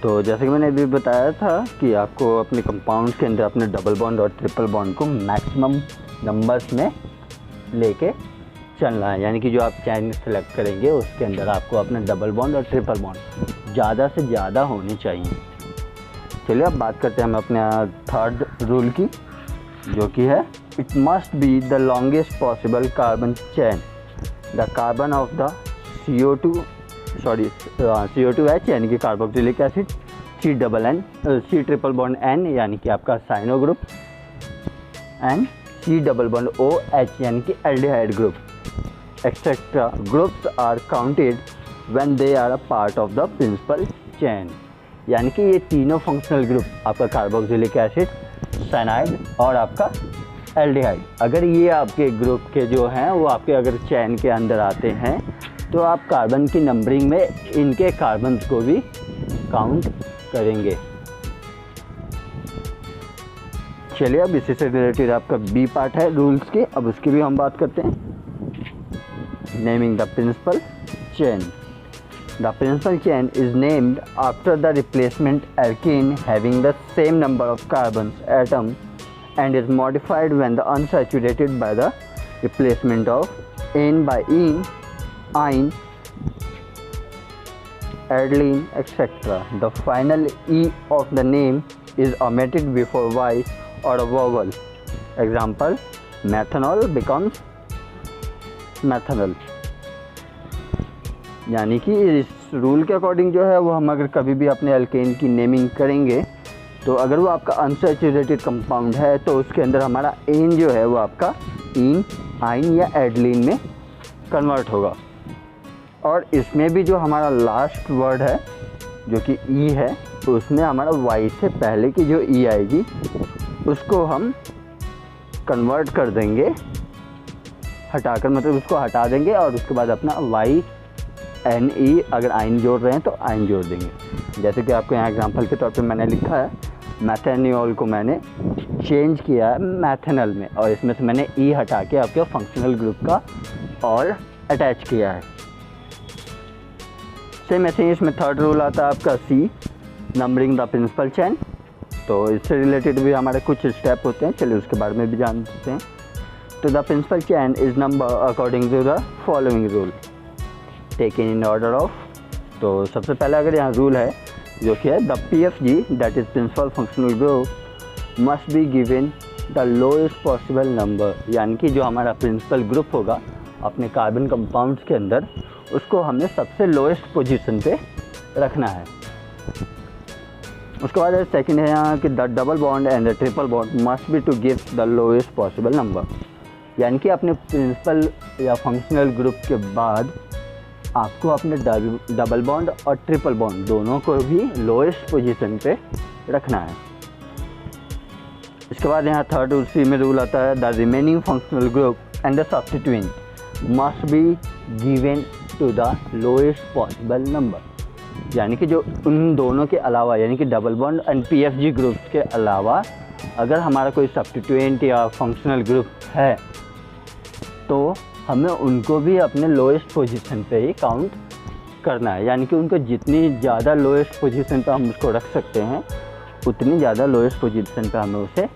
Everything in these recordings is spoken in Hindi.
तो जैसे कि मैंने अभी बताया था कि आपको अपने कंपाउंड के अंदर अपने डबल बॉन्ड और ट्रिपल बॉन्ड को मैक्सिमम नंबर्स में लेके चलना है, यानी कि जो आप चैन सेलेक्ट करेंगे उसके अंदर आपको अपना डबल बॉन्ड और ट्रिपल बॉन्ड ज़्यादा से ज़्यादा होने चाहिए। चलिए अब बात करते हैं हम अपने थर्ड रूल की, जो कि है it must be the longest possible carbon chain the carbon of the CO2H यानी कि carboxylic acid, C triple bond N यानी कि आपका cyano group, and C double bond OH यानी कि aldehyde group, etcetera groups are counted when they are a part of the principal chain. यानी कि ये तीनों फंक्शनल ग्रुप आपका कार्बोक्सिलिक एसिड, साइनाइड और आपका एल्डिहाइड, अगर ये आपके ग्रुप के जो हैं वो आपके अगर चैन के अंदर आते हैं तो आप कार्बन की नंबरिंग में इनके कार्बन्स को भी काउंट करेंगे। चलिए अब इसी से रिलेटेड आपका बी पार्ट है रूल्स के, अब उसकी भी हम बात करते हैं। Naming the principal chain. The principal chain is named after the replacement alkane having the same number of carbon atom and is modified when the unsaturated by the replacement of N by ene, adenine, etc. The final E of the name is omitted before Y or a vowel. Example, methanol becomes methanol. यानी कि इस रूल के अकॉर्डिंग जो है वो हम अगर कभी भी अपने अल्केन की नेमिंग करेंगे तो अगर वो आपका अनसैचुरेटेड कंपाउंड है तो उसके अंदर हमारा एन जो है वो आपका इन, आइन या एडलिन में कन्वर्ट होगा। और इसमें भी जो हमारा लास्ट वर्ड है जो कि ई है तो उसमें हमारा वाई से पहले की जो ई आएगी उसको हम कन्वर्ट कर देंगे, हटाकर, मतलब उसको हटा देंगे और उसके बाद अपना वाई एन ई, अगर आइन जोड़ रहे हैं तो आइन जोड़ देंगे। जैसे कि आपको यहाँ एग्जांपल के तौर पे मैंने लिखा है मैथेनियोल को मैंने चेंज किया है मैथेनल में, और इसमें से मैंने ई हटा के आपके फंक्शनल ग्रुप का और अटैच किया है। सेम ऐसे ही इसमें थर्ड रूल आता है आपका सी, नंबरिंग द प्रिंसिपल चैन। तो इससे रिलेटेड भी हमारे कुछ स्टेप होते हैं, चलिए उसके बारे में भी जानते हैं। तो the principal chain is number according to the following rule taken in order of. तो सबसे पहले अगर यहाँ रूल है जो कि है the PFG that is principal functional group must be given the lowest possible number, यानी कि जो हमारा प्रिंसिपल ग्रुप होगा अपने कार्बन कंपाउंड्स के अंदर उसको हमने सबसे लोएस्ट पोजीशन पे रखना है। उसके बाद सेकंड है यहाँ कि the double bond and the triple bond must be to give the lowest possible number, यानी कि अपने प्रिंसिपल या फंक्शनल ग्रुप के बाद आपको अपने डबल बॉन्ड और ट्रिपल बॉन्ड दोनों को भी लोएस्ट पोजीशन पे रखना है। इसके बाद यहाँ थर्ड उसी में रूल आता है the remaining functional group and the substituent must be given to the lowest possible number, यानी कि जो उन दोनों के अलावा यानी कि double bond and PFG groups के अलावा अगर हमारा कोई सब्स्टिट्यूएंट या फंक्शनल ग्रुप है तो हमें उनको भी अपने लोएस्ट पोजीशन पे ही काउंट करना है, यानी कि उनको जितनी ज़्यादा लोएस्ट पोजीशन पे हम उसको रख सकते हैं उतनी ज़्यादा लोएस्ट पोजीशन पे हमें उसे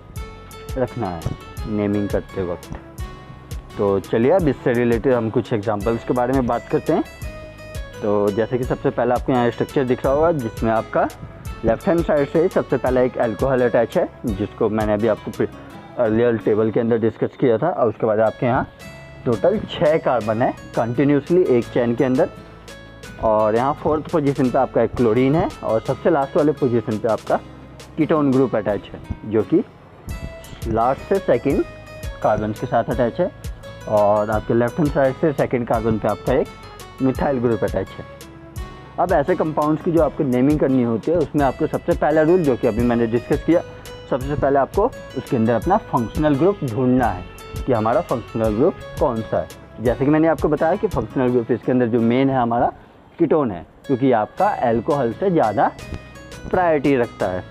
रखना है नेमिंग करते वक्त। तो चलिए अब इससे रिलेटेड हम कुछ एग्जांपल्स के बारे में बात करते हैं। तो जैसे कि सबसे पहले आपको यहाँ स्ट्रक्चर दिख रहा होगा जिसमें आपका लेफ्ट हैंड साइड से सबसे पहला एक अल्कोहल अटैच है जिसको मैंने अभी आपको अर्लियर टेबल के अंदर डिस्कस किया था, और उसके बाद आपके यहाँ टोटल 6 कार्बन है कंटिन्यूसली एक चैन के अंदर, और यहाँ फोर्थ पोजीशन पे आपका एक क्लोरीन है और सबसे लास्ट वाले पोजीशन पे आपका कीटोन ग्रुप अटैच है जो कि लास्ट से सेकंड कार्बन के साथ अटैच है, और आपके लेफ्ट हैंड साइड से सेकंड कार्बन पे आपका एक मिथाइल ग्रुप अटैच है। अब ऐसे कंपाउंड्स की जो आपको नेमिंग करनी होती है उसमें आपको सबसे पहला रूल जो कि अभी मैंने डिस्कस किया, सबसे पहले आपको उसके अंदर अपना फंक्शनल ग्रुप ढूंढना है कि हमारा फंक्शनल ग्रुप कौन सा है। जैसे कि मैंने आपको बताया कि फंक्शनल ग्रुप इसके अंदर जो मेन है हमारा कीटोन है, क्योंकि आपका अल्कोहल से ज़्यादा प्रायोरिटी रखता है।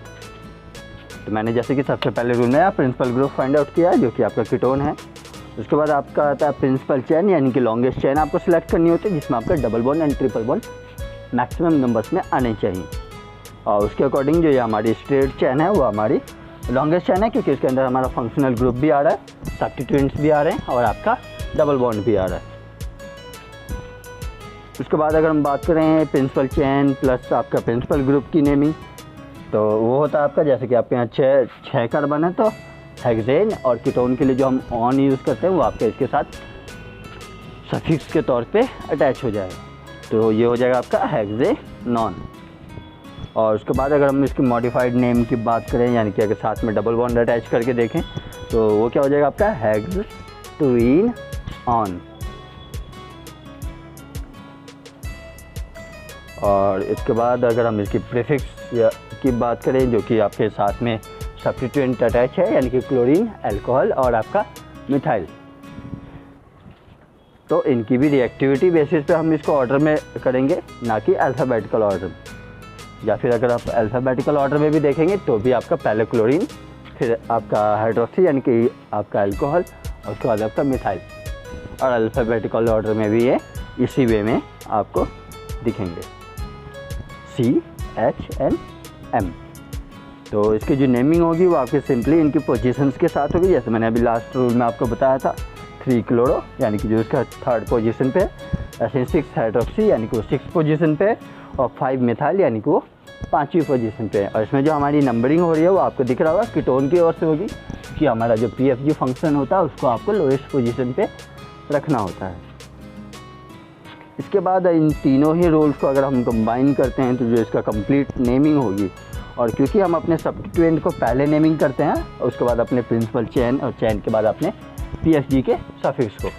तो मैंने जैसे कि सबसे पहले रूल में प्रिंसिपल ग्रुप फाइंड आउट किया जो कि आपका कीटोन है। उसके बाद आपका आता है प्रिंसिपल चैन, यानी कि लॉन्गेस्ट चैन आपको सिलेक्ट करनी होती है जिसमें आपका double bond and triple bond maximum numbers में आने चाहिए। और उसके अकॉर्डिंग जो ये हमारी स्ट्रेट चेन है वो हमारी लॉन्गेस्ट चेन है, क्योंकि इसके अंदर हमारा फंक्शनल ग्रुप भी आ रहा है, सब्स्टिट्यूएंट्स भी आ रहे हैं और आपका डबल बॉन्ड भी आ रहा है। उसके बाद अगर हम बात करें प्रिंसिपल चेन प्लस आपका प्रिंसिपल ग्रुप की नेमिंग, तो वो होता है आपका, जैसे कि आपके यहाँ छः कार्बन है तो हेक्सेन, और कीटोन के लिए जो हम ऑन यूज़ करते हैं वो आपके इसके साथ सफिक्स के तौर पे अटैच हो जाएगा, तो ये हो जाएगा आपका हेक्सेनॉन। और उसके बाद अगर हम इसकी मॉडिफाइड नेम की बात करें, यानी कि अगर साथ में डबल बॉन्ड अटैच करके देखें तो वो क्या हो जाएगा आपका हेक्सटूइन ऑन। और इसके बाद अगर हम इसकी प्रीफिक्स की बात करें, जो कि आपके साथ में सब्स्टिट्यूएंट अटैच है, यानी कि क्लोरीन, अल्कोहल और आपका मिथाइल, तो इनकी भी रिएक्टिविटी बेसिस पे हम इसको ऑर्डर में करेंगे, ना कि अल्फ़ाबेटिकल ऑर्डर। या फिर अगर आप अल्फ़ाबेटिकल ऑर्डर में भी देखेंगे तो भी आपका पहले क्लोरीन, फिर आपका हाइड्रोक्सी यानी कि आपका अल्कोहल, और उसके बाद आपका मिथाइल, और अल्फ़ाबेटिकल ऑर्डर में भी ये इसी वे में आपको दिखेंगे, CHNM। तो इसकी जो नेमिंग होगी वो आपके सिंपली इनकी पोजीशंस के साथ होगी, जैसे मैंने अभी लास्ट रूल में आपको बताया था, 3 क्लोरो यानी कि जो इसका 3rd पोजीशन पे है, ऐसे 6 हाइड्रोक्सी यानी कि वो 6th पोजीशन पे है, और 5 मिथाइल यानी कि वो 5वीं पोजीशन पे है। और इसमें जो हमारी नंबरिंग हो रही है वो आपको दिख रहा होगा कीटोन की ओर से होगी, कि हमारा जो PFG फंक्शन होता है उसको आपको लोएस्ट पोजीशन पे रखना होता है। इसके बाद इन तीनों ही रोल्स को अगर हम कंबाइन करते हैं तो जो इसका कंप्लीट नेमिंग होगी, और क्योंकि हम अपने सब्स्टिट्यूएंट को पहले नेमिंग करते हैं और उसके बाद अपने प्रिंसिपल चेन, और चेन के बाद अपने PFG के सफिक्स को,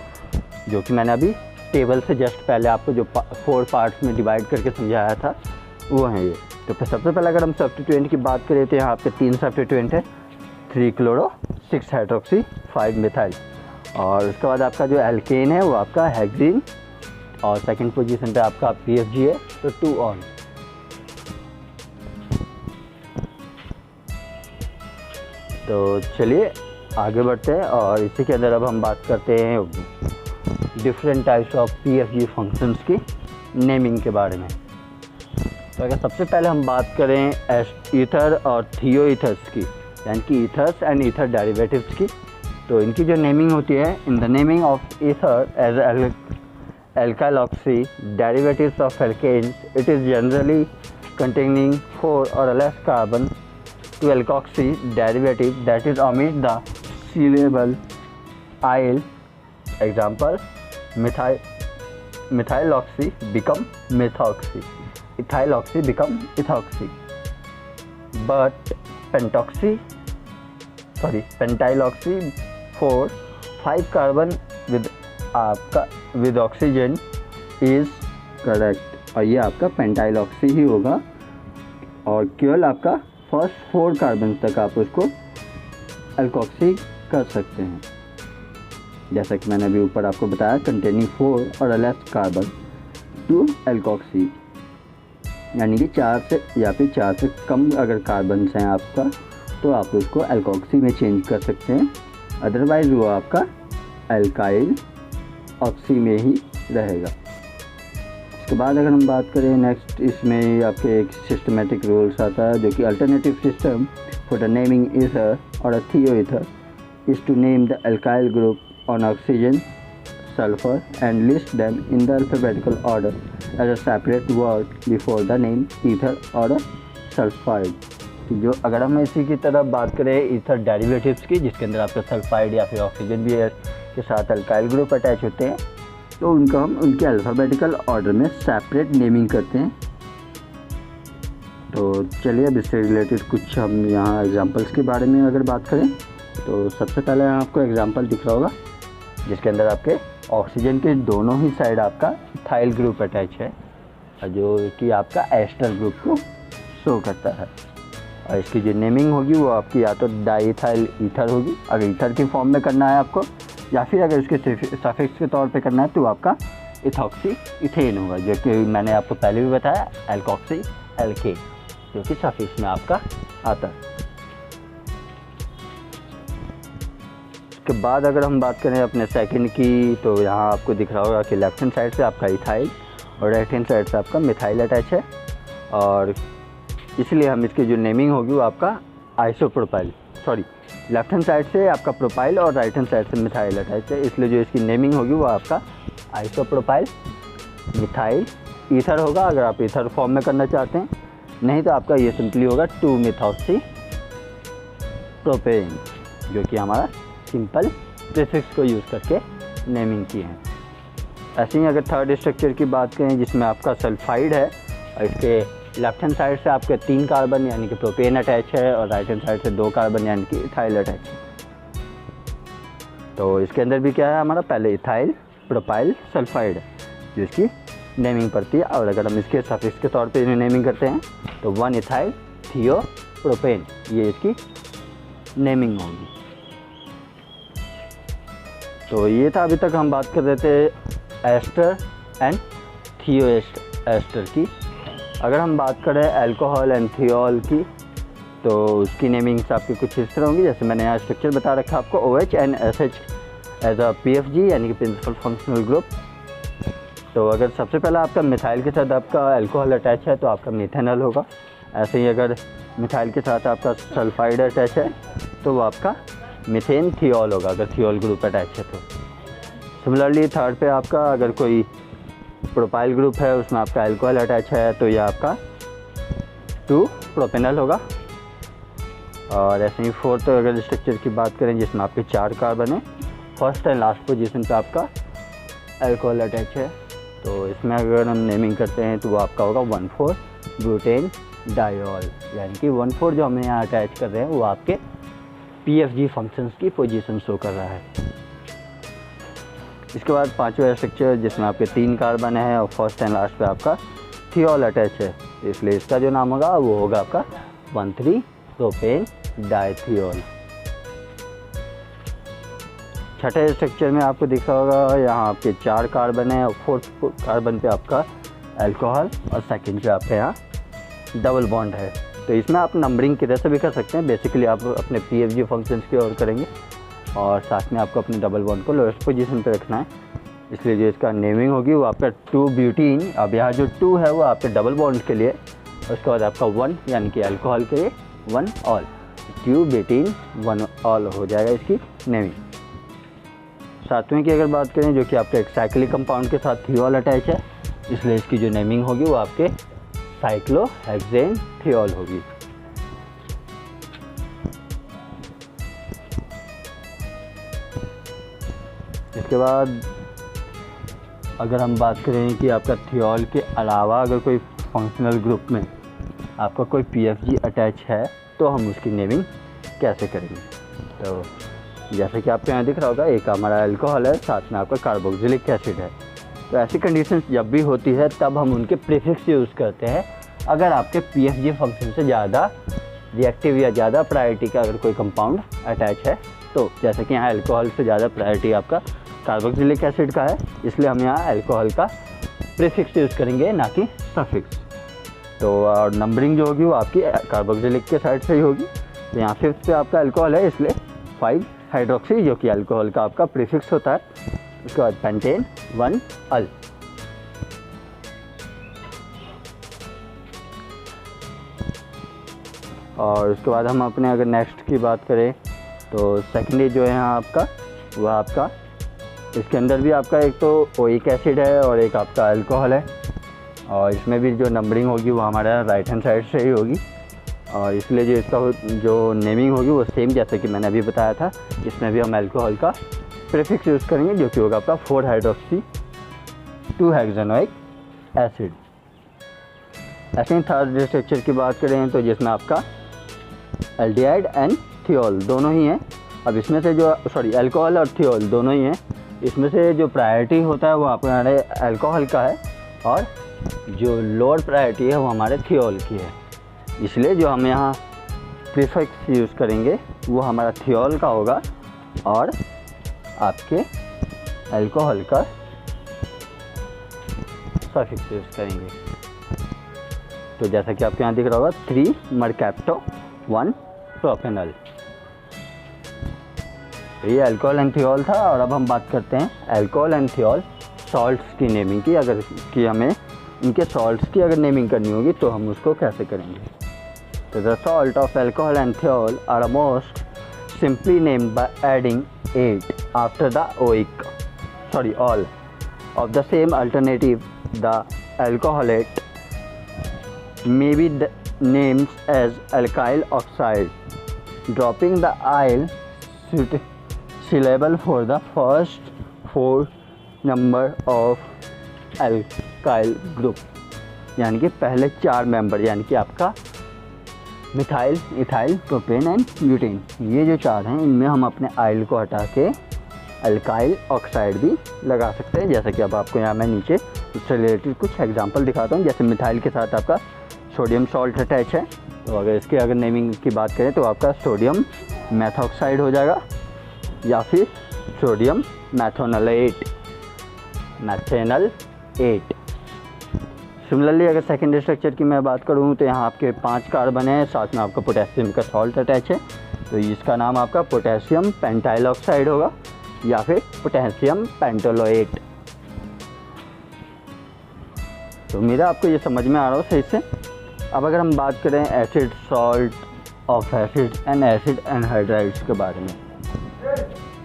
जो कि मैंने अभी टेबल से जस्ट पहले आपको जो 4 पार्ट्स में डिवाइड करके समझाया था वो है ये। तो फिर सबसे पहले अगर हम सब्स्टिट्यूएंट की बात करें तो यहाँ आपके 3 सब्स्टिट्यूएंट है, 3 क्लोरो, 6 हाइड्रोक्सी, 5 मिथाइल, और उसके बाद आपका जो एल्केन है वो आपका हेक्सेन, और सेकंड पोजीशन पे आपका PFG है तो 2 ऑन। तो चलिए आगे बढ़ते हैं, और इसी के अंदर अब हम बात करते हैं different types of PFG functions की नेमिंग के बारे में। तो अगर सबसे पहले हम बात करें ईथर और थियोईथर्स की, यानी कि ईथर्स एंड ईथर डेरिवेटिव्स की, तो इनकी जो नेमिंग होती है, in the naming of ether as alkyl oxy derivatives of alkanes, it is generally containing 4 or less carbon to alkoxy derivative that is omit the syllable "-ile". Example: methyloxy become methoxy, ethyloxy become ethoxy. But pentyloxy for 5 carbon with oxygen is correct, और ये आपका पेंटाइलॉक्सी ही होगा, और केवल आपका फर्स्ट 4 कार्बन तक आप उसको अल्कोक्सी कर सकते हैं, जैसा कि मैंने अभी ऊपर आपको बताया, कंटेनिंग 4 और लेस कार्बन टू अल्कोक्सी, यानी कि 4 से या फिर 4 से कम अगर कार्बन हैं आपका तो आप उसको अल्कोक्सी में चेंज कर सकते हैं, अदरवाइज़ वो आपका अल्काइल ऑक्सी में ही रहेगा। इसके बाद अगर हम बात करें नेक्स्ट, इसमें आपके एक सिस्टमेटिक रूल्स आता है, जो कि alternative system for the naming ether और thioether is to name the alkyl group on oxygen, sulphur and list them in the alphabetical order as a separate word before the name ether और सल्फाइड। जो अगर हम इसी की तरफ बात करें ईथर डेरिवेटिव्स की, जिसके अंदर आपका सल्फाइड या फिर ऑक्सीजन भी के साथ अल्काइल ग्रुप अटैच होते हैं, तो उनका हम उनके अल्फ़ाबेटिकल ऑर्डर में सेपरेट नेमिंग करते हैं। तो चलिए अब इससे रिलेटेड कुछ हम यहाँ एग्जांपल्स के बारे में अगर बात करें, तो सबसे पहले आपको एग्जांपल दिख रहा होगा, जिसके अंदर आपके ऑक्सीजन के दोनों ही साइड आपका इथाइल ग्रुप अटैच है, जो कि आपका एस्टर ग्रुप को शो करता है। और इसकी जो नेमिंग होगी वो आपकी या तो डाईइथाइल ईथर होगी, अगर ईथर की फॉर्म में करना है आपको, या फिर अगर इसके सफिक्स के तौर पे करना है तो आपका इथॉक्सी इथेन होगा, जो कि मैंने आपको पहले भी बताया, अल्कोक्सी एल्केन, जो कि सफिक्स में आपका आता है। उसके बाद अगर हम बात करें अपने सेकंड की, तो यहाँ आपको दिख रहा होगा कि लेफ्ट हैंड साइड से आपका इथाइल और राइट हैंड साइड से आपका मिथाइल अटैच है, और इसलिए हम इसकी जो नेमिंग होगी वो आपका isopropyl, sorry left hand side से आपका प्रोपाइल और राइट हैंड साइड से मिथाइल अटैच है, इसलिए जो इसकी नेमिंग होगी वो आपका आइसोप्रोपाइल मिथाइल ईथर होगा, अगर आप ईथर फॉर्म में करना चाहते हैं। नहीं तो आपका ये सिंपली होगा 2-मिथॉक्सी प्रोपेन, जो कि हमारा सिंपल प्रीफिक्स को यूज़ करके नेमिंग की है। ऐसे ही अगर थर्ड स्ट्रक्चर की बात करें जिसमें आपका सल्फाइड है और इसके लेफ्ट हैंड साइड से आपके 3 कार्बन यानी कि प्रोपेन अटैच है और राइट हैंड साइड से 2 कार्बन यानी कि इथाइल अटैच है। तो इसके अंदर भी क्या है हमारा, पहले इथाइल प्रोपाइल सल्फाइड जो इसकी नेमिंग पड़ती है। और अगर हम इसके सफिक्स के तौर पे नेमिंग करते हैं तो 1 इथाइल थियो प्रोपेन, ये इसकी नेमिंग होगी। तो ये था, अभी तक हम बात कर रहे थे एस्टर एंड थियो एस्टर की। अगर हम बात करें अल्कोहल एंड थियोल की तो उसकी नेमिंग्स आपकी कुछ इस तरह होंगी, जैसे मैंने यहाँ स्ट्रक्चर बता रखा आपको, OH and SH as a PFG यानी कि प्रिंसिपल फंक्शनल ग्रुप। तो अगर सबसे पहला आपका मिथाइल के साथ आपका अल्कोहल अटैच है तो आपका मिथेनॉल होगा। ऐसे ही अगर मिथाइल के साथ आपका सल्फाइड अटैच है तो वो आपका मिथेन थियोल होगा, अगर थियोल ग्रुप अटैच है तो। सिमिलरली थर्ड पे आपका अगर कोई प्रोपाइल ग्रुप है उसमें आपका अल्कोहल अटैच है तो ये आपका 2 प्रोपेनॉल होगा। और ऐसे ही फोर्थ अगर स्ट्रक्चर की बात करें जिसमें आपके 4 कार्बन है, फर्स्ट एंड लास्ट पोजीशन पे आपका अल्कोहल अटैच है, तो इसमें अगर हम नेमिंग करते हैं तो वो आपका होगा 1,4 ब्यूटेन डायोल, यानी कि 1,4 जो हमें यहाँ अटैच कर रहे हैं वो आपके PFG फंक्शंस की पोजीशन शो कर रहा है। इसके बाद पांचवा स्ट्रक्चर जिसमें आपके 3 कार्बन है और फर्स्ट एंड लास्ट पे आपका थियोल अटैच है, इसलिए इसका जो नाम होगा वो होगा आपका 1,3 प्रोपेन डाइथियोल। छठे स्ट्रक्चर में आपको दिखा होगा यहाँ आपके 4 कार्बन है और फोर्थ कार्बन पे आपका अल्कोहल और सेकंड पे आपके यहाँ डबल बॉन्ड है। तो इसमें आप नंबरिंग की तरह से भी कर सकते हैं, बेसिकली आप अपने PFG फंक्शंस की ओर करेंगे और साथ में आपको अपने डबल बॉन्ड को लोएस्ट पोजीशन पे रखना है, इसलिए जो इसका नेमिंग होगी वो आपका 2 ब्यूटीन। अब यहाँ जो 2 है वो आपके डबल बॉन्ड के लिए, उसके बाद आपका 1 यानी कि अल्कोहल के लिए 1 ऑल, 2 ब्यूटीन 1 ऑल हो जाएगा इसकी नेमिंग। सातवें की अगर बात करें जो कि आपके एक साइक्लिक कंपाउंड के साथ थियोल अटैच है, इसलिए इसकी जो नेमिंग होगी वो आपके साइक्लोहेक्सेन थियोल होगी। इसके बाद अगर हम बात करें कि आपका थियोल के अलावा अगर कोई फंक्शनल ग्रुप में आपका कोई PFG अटैच है तो हम उसकी नेमिंग कैसे करेंगे। तो जैसे कि आपको यहाँ दिख रहा होगा एक हमारा अल्कोहल है, साथ में आपका कार्बोक्सिलिक एसिड है। तो ऐसी कंडीशंस जब भी होती है तब हम उनके प्रीफिक्स यूज़ करते हैं अगर आपके PFG फंक्शन से ज़्यादा रिएक्टिव या ज़्यादा प्रायोरिटी का अगर कोई कंपाउंड अटैच है। तो जैसे कि यहाँ अल्कोहल से ज़्यादा प्रायोरिटी आपका कार्बोक्सिलिक एसिड का है, इसलिए हम यहाँ अल्कोहल का प्रीफिक्स यूज़ करेंगे ना कि सफिक्स। तो और नंबरिंग जो होगी वो आपकी कार्बोक्सिलिक के साइड से ही होगी। तो यहाँ 5th पे आपका अल्कोहल है, इसलिए 5 हाइड्रोक्सी जो कि अल्कोहल का आपका प्रीफिक्स होता है। उसके बाद पेंटेन 1 अल। और उसके बाद हम अपने अगर नेक्स्ट की बात करें तो सेकेंडरी जो है यहाँ आपका वह आपका इसके अंदर भी आपका एक तो ओइक एसिड है और एक आपका अल्कोहल है, और इसमें भी जो नंबरिंग होगी वो हमारा राइट हैंड साइड से ही होगी। और इसलिए जो इसका जो नेमिंग होगी वो सेम जैसे कि मैंने अभी बताया था, इसमें भी हम अल्कोहल का प्रीफिक्स यूज़ करेंगे जो कि होगा आपका 4 हाइड्रोक्सी 2 हेक्सेनोइक एसिड। ऐसे ही थर्ड स्ट्रक्चर की बात करें तो जिसमें आपका एल्डिहाइड एंड थियोल दोनों ही हैं। अब इसमें से जो अल्कोहल और थियोल दोनों ही हैं, इसमें से जो प्रायोरिटी होता है वो हमारे अल्कोहल का है और जो लोअर प्रायोरिटी है वो हमारे थियोल की है। इसलिए जो हम यहाँ प्रीफिक्स यूज़ करेंगे वो हमारा थियोल का होगा और आपके अल्कोहल का सफिक्स यूज़ करेंगे। तो जैसा कि आपके यहाँ दिख रहा होगा 3 मरकैप्टो 1 प्रोपेनॉल। तो ये अल्कोहल एंड थियोल था। और अब हम बात करते हैं अल्कोहल एंड थियोल सॉल्ट्स की नेमिंग की। अगर कि हमें इनके सॉल्ट्स की अगर नेमिंग करनी होगी तो हम उसको कैसे करेंगे। So the salt of alcohol and thiol are most simply named by adding 8 after the all of the same alternative. The alcoholate may be named as alkyl oxide, dropping the "-ile" syllable for the first 4 number of alkyl group, यानी कि पहले 4 मेंबर, यानी कि आपका methyl, ethyl, propane and butane, ये जो 4 हैं इनमें हम अपने आइल को हटा के अल्काइल ऑक्साइड भी लगा सकते हैं। जैसा कि अब आपको यहाँ मैं नीचे उससे रिलेटेड कुछ एग्जांपल दिखाता हूँ। जैसे मिथाइल के साथ आपका सोडियम सॉल्ट अटैच है, तो अगर नेमिंग की बात करें तो आपका सोडियम मैथॉक्साइड हो जाएगा या फिर सोडियम मैथोनलेट, मैथेनल-8। सिमिलरली अगर सेकेंडरी स्ट्रक्चर की मैं बात करूँ तो यहाँ आपके 5 कार्बन है, साथ में आपका पोटेशियम का सॉल्ट अटैच है, तो इसका नाम आपका पोटेशियम पेंटाइल ऑक्साइड होगा या फिर पोटेशियम पेंटोलोएट। तो मेरा आपको ये समझ में आ रहा हो सही से। अब अगर हम बात करें acid, salt of acid and acid anhydrides के बारे में,